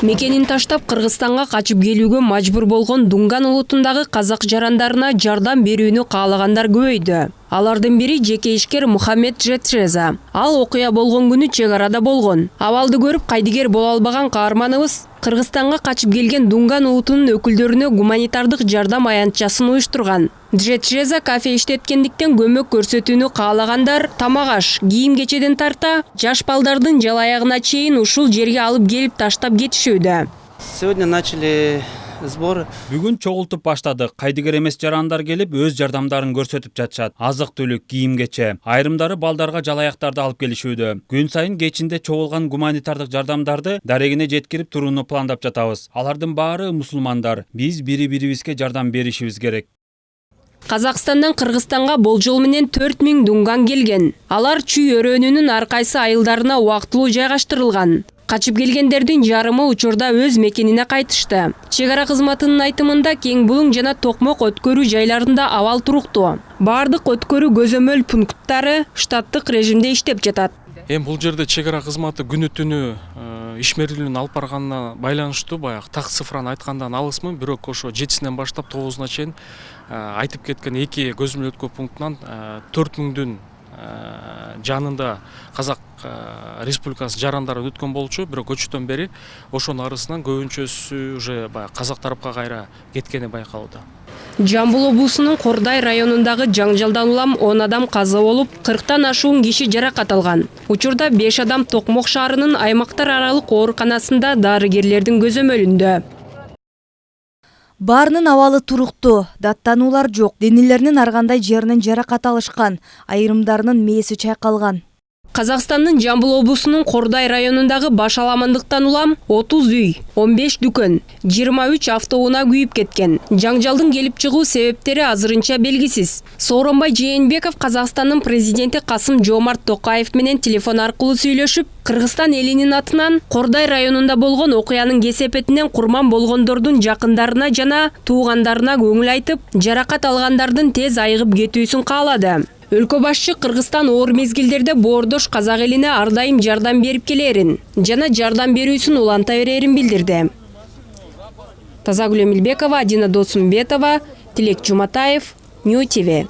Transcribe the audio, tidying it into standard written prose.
Мекенин таштап Кыргызстанга качып келүүгө мажбур болгон Дунган улутундагы казак жарандарына жардам берүүнү каалагандар көбөйдү. Алардын бири жеке ишкер Мухаммед Жетшеза. Ал окуя болгон күнү чек арада болгон. Абалды көрүп кайдыгер боло албаган каарманыбыз Кыргызстанга качып келген Дунган улутунун өкүлдөрүнө гуманитардык жардам аянтчасын уюштурган. Жетшеза кафе иштеткендиктен көмөк көрсөтүүнү каалагандар тамак аш, кийим кечеден тарта жаш балдардын жалаягына чейин ушул жерге алып келип таштап кетишүүдө. Сегодня начали сбор. Бүгүн чогултуп баштадык. Кайдыгер эмес жарандар келип өз жардамдарын көрсөтүп жатышат. Азык-түлүк, кийим-кече. Айрымдары балдарга жалаяктарды алып келишүүдө. Күн сайын кечинде чогулган гуманитардык жардамдарды дарегине жеткирип турууну пландап жатабыз. Алардын баары мусулмандар. Биз бири-бирибизге жардам беришибиз керек. Казакстандан Кыргызстанга болжол менен 4000 дунган келген. Алар Чүй өрөөнүнүн ар кайсы айылдарына убактылуу жайгаштырылган. Качып келгендердин жарымы учурда өз мекенине кайтышты. Чек ара кызматынын айтымында Кең Булуң жана Токмок өткөрүү жайларында абал туруктуу. Бардык өткөрүү көзөмөл пункттары штаттык режимде иштеп жатат. Бул жерде чек ара кызматы күнү түнү ишмерлүүлүгүн алып барганына байланыштуу баягы так цифраны айткандан алысмын, бирок ошо 7-синен баштап 9-уна чейин айтып кеткен 2 көзөмөл өткөрүү пунктунан 4000-дүн жанында Казак Республикасы жарандары өткөн болчу, бирок көчтөн бери ошонун арасынан көбүнчөсү уже казак тарапка кайра кеткени байкалууда. Жамбыл облусунун Кордай районундагы жаңжалдан улам 10 адам каза болуп, 40тан ашуун киши жаракат алган. Учурда 5 адам Токмок шаарынын аймактар аралык ооруканасында дарыгерлердин көзөмөлүндө. Баарынын абалы туруктуу, даттануулар жок, денелеринин ар кандай жеринен жаракат алышкан, айрымдарынын мээси чайкалган. Казакстандын Жамбыл облусунун Кордай районундагы баш аламандыктан улам 30 үй, 15 дүкөн, 23 автоунаа күйүп кеткен. Жаңжалдын келип чыгуу себептери азырынча белгисиз. Сооронбай Жээнбеков Казакстандын президенти Касым-Жомарт Токаев менен телефон аркылуу сүйлөшүп, Кыргызстан элинин атынан Кордай районунда болгон окуянын кесепетинен курман болгондордун жакындарына жана туугандарына көңүл айтып, жаракат алгандардын тез айыгып кетүүсүн каалады. Өлкө башчы Кыргызстан оор мезгилдерде боордош казак элине ар дайым жардам берип келерин жана жардам берүүсүн уланта берерин билдирди. Тазагүл Эмилбекова, Адина Досумбетова, Тилек Жуматаев, Нью ТВ.